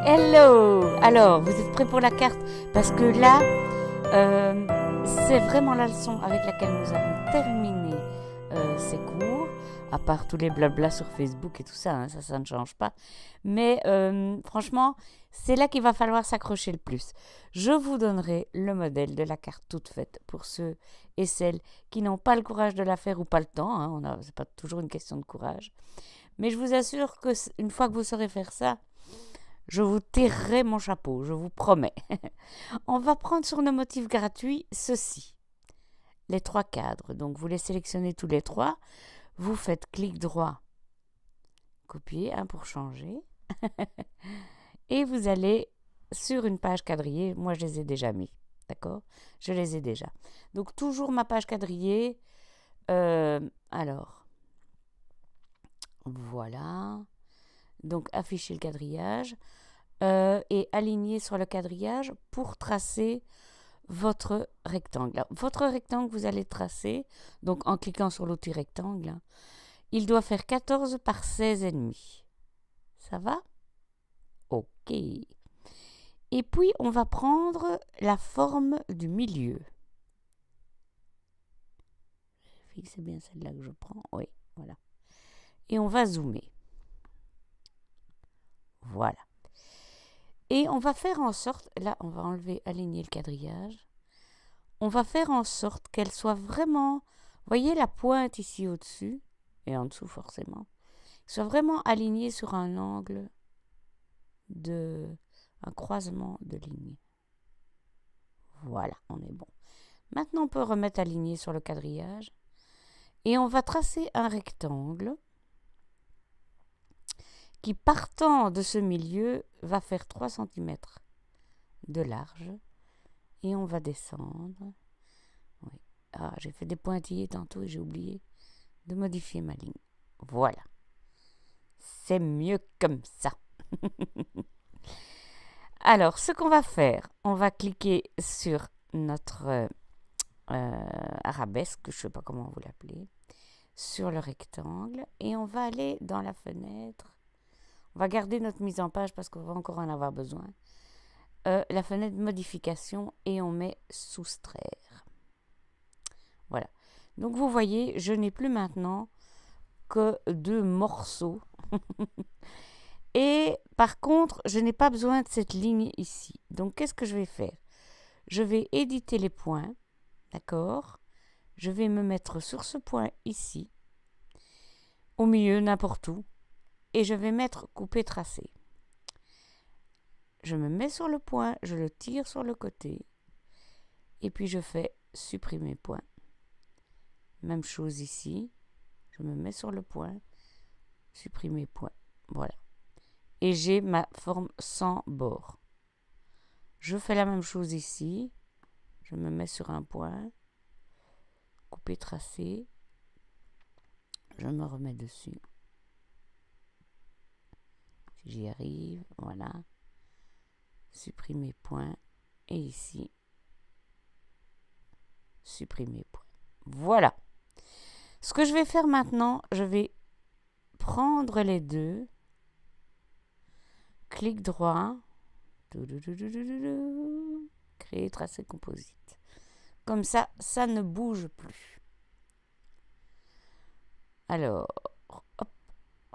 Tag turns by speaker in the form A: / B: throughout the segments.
A: Hello! Alors, vous êtes prêts pour la carte? Parce que là, c'est vraiment la leçon avec laquelle nous avons terminé ces cours, à part tous les blablas sur Facebook et tout ça, hein, ça ne change pas. Mais franchement, c'est là qu'il va falloir s'accrocher le plus. Je vous donnerai le modèle de la carte toute faite pour ceux et celles qui n'ont pas le courage de la faire ou pas le temps. Hein, c'est pas toujours une question de courage. Mais je vous assure que une fois que vous saurez faire ça, je vous tirerai mon chapeau, je vous promets. On va prendre sur nos motifs gratuits ceci. Les 3 cadres. Donc vous les sélectionnez tous les 3. Vous faites clic droit, copier, pour changer. Et vous allez sur une page quadrillée. Moi, je les ai déjà mis. D'accord? Je les ai déjà. Donc toujours ma page quadrillée. Alors, voilà. Donc afficher le quadrillage. Et aligner sur le quadrillage pour tracer votre rectangle. Alors, votre rectangle, vous allez tracer, donc en cliquant sur l'outil rectangle, il doit faire 14 par 16,5. Ça va? Ok. Et puis, on va prendre la forme du milieu. C'est bien celle-là que je prends. Oui, voilà. Et on va zoomer. Voilà. Et on va faire en sorte, là on va enlever, aligner le quadrillage, on va faire en sorte qu'elle soit vraiment, voyez la pointe ici au-dessus, et en dessous forcément, soit vraiment alignée sur un angle un croisement de lignes. Voilà, on est bon. Maintenant on peut remettre aligné sur le quadrillage, et on va tracer un rectangle qui, partant de ce milieu, va faire 3 cm de large. Et on va descendre. Oui. J'ai fait des pointillés tantôt et j'ai oublié de modifier ma ligne. Voilà. C'est mieux comme ça. Alors, ce qu'on va faire, on va cliquer sur notre arabesque, je ne sais pas comment vous l'appelez, sur le rectangle, et on va aller dans la fenêtre. On va garder notre mise en page parce qu'on va encore en avoir besoin. La fenêtre modification et on met soustraire. Voilà. Donc vous voyez, je n'ai plus maintenant que 2 morceaux. Et par contre, je n'ai pas besoin de cette ligne ici. Donc qu'est-ce que je vais faire? Je vais éditer les points. D'accord? Je vais me mettre sur ce point ici. Au milieu, n'importe où. Et je vais mettre couper tracer. Je me mets sur le point, je le tire sur le côté. Et puis je fais supprimer point. Même chose ici. Je me mets sur le point. Supprimer point. Voilà. Et j'ai ma forme sans bord. Je fais la même chose ici. Je me mets sur un point. Couper, tracer. Je me remets dessus. Si j'y arrive. Voilà. Supprimer point. Et ici. Supprimer point. Voilà. Ce que je vais faire maintenant, je vais prendre les deux. Clic droit. Créer, tracer, composite. Comme ça, ça ne bouge plus. Alors, hop,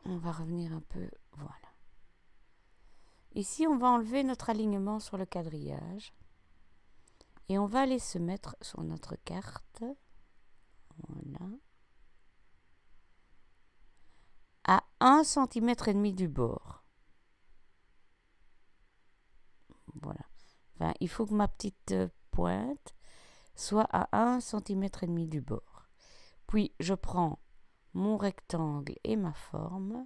A: on va revenir un peu. Voilà. Ici, on va enlever notre alignement sur le quadrillage. Et on va aller se mettre sur notre carte. Voilà. À 1,5 cm du bord. Voilà. Enfin, il faut que ma petite pointe soit à 1,5 cm du bord. Puis, je prends mon rectangle et ma forme.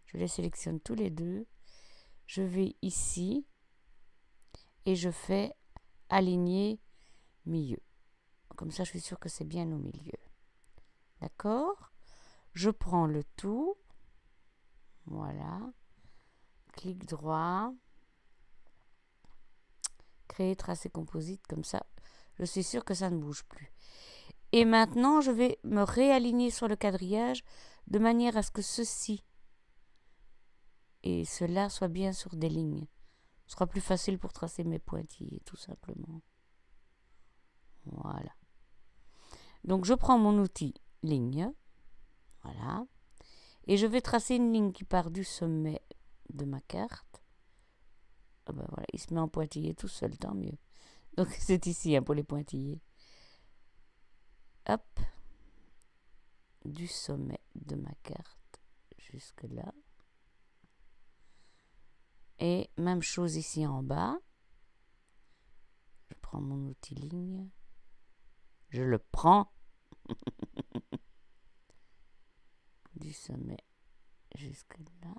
A: Je les sélectionne tous les deux. Je vais ici et je fais aligner milieu. Comme ça, je suis sûre que c'est bien au milieu. D'accord? Je prends le tout. Voilà. Clic droit. Créer, tracer, composite. Comme ça, je suis sûre que ça ne bouge plus. Et maintenant, je vais me réaligner sur le quadrillage de manière à ce que ceci et cela soient bien sur des lignes. Ce sera plus facile pour tracer mes pointillés, tout simplement. Voilà. Donc, je prends mon outil ligne. Voilà. Et je vais tracer une ligne qui part du sommet de ma carte. Ah ben voilà, il se met en pointillé tout seul, tant mieux. Donc, c'est ici pour les pointillés. Hop. Du sommet de ma carte jusque là. Et même chose ici en bas. Je prends mon outil ligne. Je le prends. Du sommet jusque là.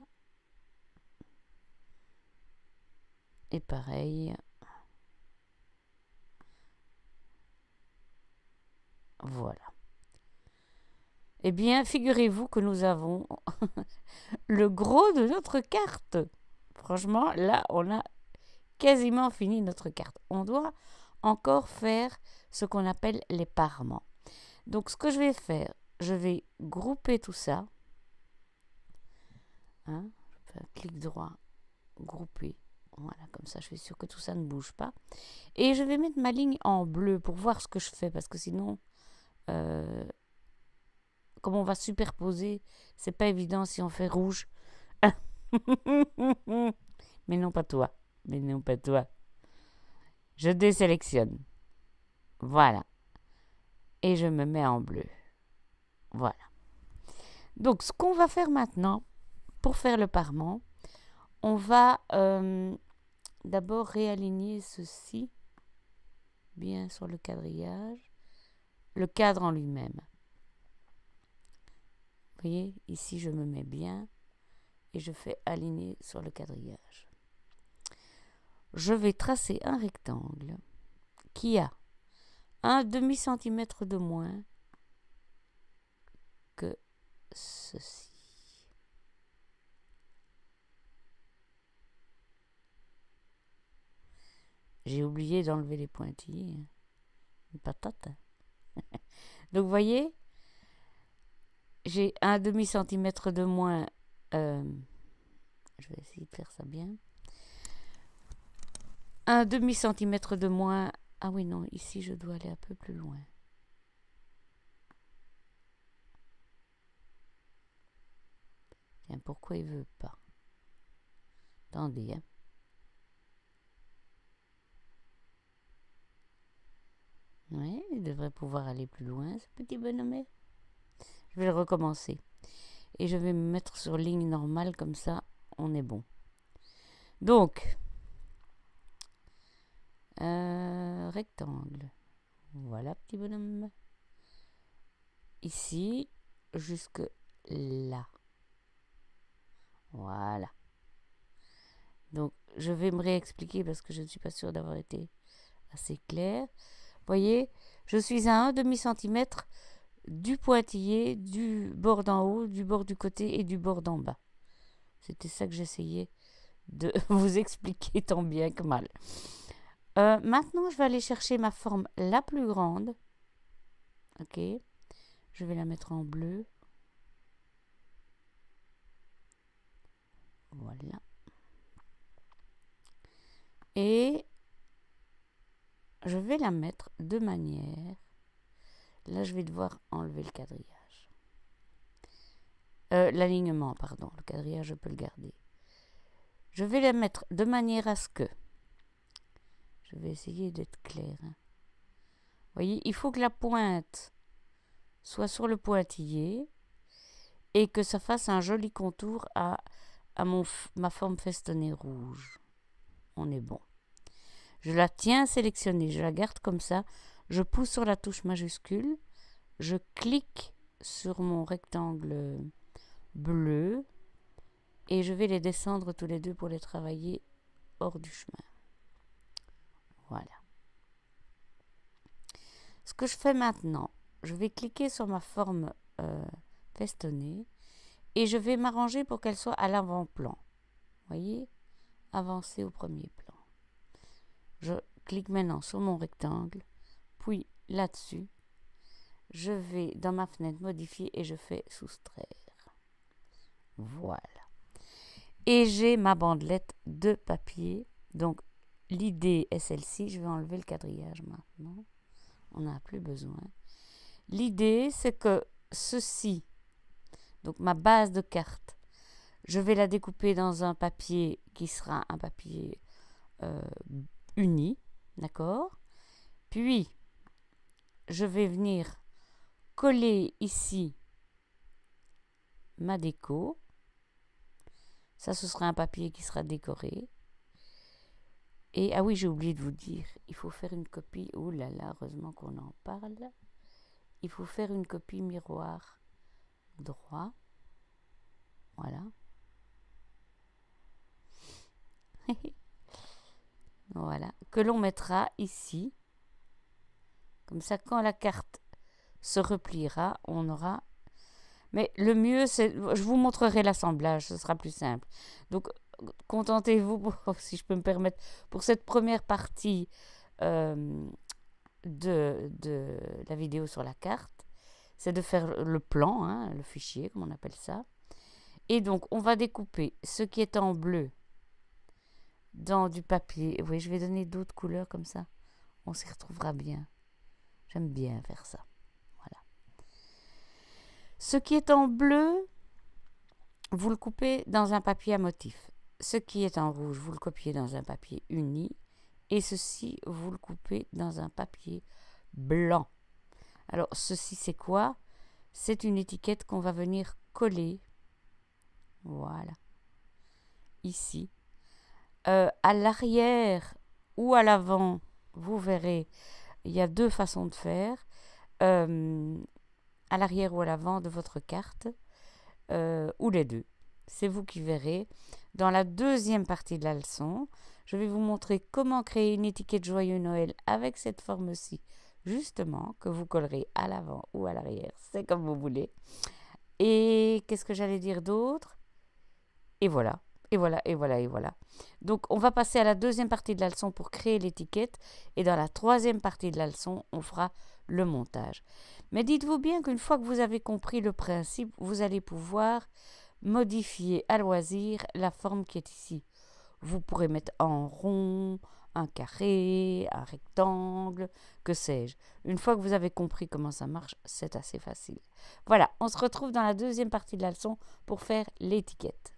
A: Et pareil. Voilà. Eh bien, figurez-vous que nous avons le gros de notre carte. Franchement, là, on a quasiment fini notre carte. On doit encore faire ce qu'on appelle les parements. Donc, ce que je vais faire, je vais grouper tout ça. Je fais un clic droit, grouper. Voilà, comme ça, je suis sûre que tout ça ne bouge pas. Et je vais mettre ma ligne en bleu pour voir ce que je fais, parce que sinon, comme on va superposer, c'est pas évident si on fait rouge. Mais non, pas toi. Mais non, pas toi. Je désélectionne. Voilà. Et je me mets en bleu. Voilà. Donc, ce qu'on va faire maintenant, pour faire le parement, on va d'abord réaligner ceci bien sur le quadrillage, le cadre en lui-même. Vous voyez, ici, je me mets bien et je fais aligner sur le quadrillage. Je vais tracer un rectangle qui a un demi-centimètre de moins que ceci. J'ai oublié d'enlever les pointillés. Une patate. Donc, vous voyez, j'ai un demi-centimètre de moins. Je vais essayer de faire ça bien. Un demi-centimètre de moins. Ah oui, non, ici, je dois aller un peu plus loin. Tiens, pourquoi il ne veut pas? Attendez, hein. Oui, il devrait pouvoir aller plus loin, ce petit bonhomme. Je vais le recommencer. Et je vais me mettre sur ligne normale, comme ça, on est bon. Donc, rectangle. Voilà, petit bonhomme. Ici, jusque là. Voilà. Donc, je vais me réexpliquer parce que je ne suis pas sûre d'avoir été assez claire. Vous voyez, je suis à un demi-centimètre du pointillé, du bord d'en haut, du bord du côté et du bord d'en bas. C'était ça que j'essayais de vous expliquer tant bien que mal. Maintenant, je vais aller chercher ma forme la plus grande. Ok. Je vais la mettre en bleu. Voilà. Et je vais la mettre de manière... Là, je vais devoir enlever le quadrillage. L'alignement, pardon. Le quadrillage, je peux le garder. Je vais la mettre de manière à ce que... Je vais essayer d'être claire. Vous voyez, il faut que la pointe soit sur le pointillé et que ça fasse un joli contour à ma forme festonnée rouge. On est bon. Je la tiens sélectionnée, je la garde comme ça. Je pousse sur la touche majuscule. Je clique sur mon rectangle bleu et je vais les descendre tous les deux pour les travailler hors du chemin. Voilà. Ce que je fais maintenant, je vais cliquer sur ma forme festonnée et je vais m'arranger pour qu'elle soit à l'avant-plan. Vous voyez, avancer au premier plan. Je clique maintenant sur mon rectangle, puis là-dessus, je vais dans ma fenêtre modifier et je fais soustraire. Voilà. Et j'ai ma bandelette de papier Donc, l'idée est celle-ci. Je vais enlever le quadrillage maintenant. On n'a plus besoin. L'idée, c'est que ceci, donc ma base de carte, je vais la découper dans un papier qui sera un papier uni, d'accord? Puis, je vais venir coller ici ma déco. Ça, ce sera un papier qui sera décoré. Et, ah oui, j'ai oublié de vous dire, il faut faire une copie. Oh là là, heureusement qu'on en parle. Il faut faire une copie miroir droit. Voilà. Voilà. Que l'on mettra ici. Comme ça, quand la carte se repliera, on aura... Mais le mieux, c'est... Je vous montrerai l'assemblage, ce sera plus simple. Donc, contentez-vous, si je peux me permettre, pour cette première partie de la vidéo sur la carte, c'est de faire le plan, hein, le fichier, comme on appelle ça. Et donc, on va découper ce qui est en bleu dans du papier. Oui, je vais donner d'autres couleurs comme ça. On s'y retrouvera bien. J'aime bien faire ça. Voilà. Ce qui est en bleu, vous le coupez dans un papier à motif. Ce qui est en rouge, vous le copiez dans un papier uni. Et ceci, vous le coupez dans un papier blanc. Alors, ceci, c'est quoi? C'est une étiquette qu'on va venir coller. Voilà. Ici. À l'arrière ou à l'avant, vous verrez, il y a deux façons de faire. À l'arrière ou à l'avant de votre carte, ou les deux. C'est vous qui verrez. Dans la deuxième partie de la leçon, je vais vous montrer comment créer une étiquette Joyeux Noël avec cette forme-ci, justement, que vous collerez à l'avant ou à l'arrière. C'est comme vous voulez. Et qu'est-ce que j'allais dire d'autre? Et voilà. Et voilà, et voilà, et voilà. Donc, on va passer à la deuxième partie de la leçon pour créer l'étiquette. Et dans la troisième partie de la leçon, on fera le montage. Mais dites-vous bien qu'une fois que vous avez compris le principe, vous allez pouvoir modifier à loisir la forme qui est ici. Vous pourrez mettre en rond, un carré, un rectangle, que sais-je. Une fois que vous avez compris comment ça marche, c'est assez facile. Voilà, on se retrouve dans la deuxième partie de la leçon pour faire l'étiquette.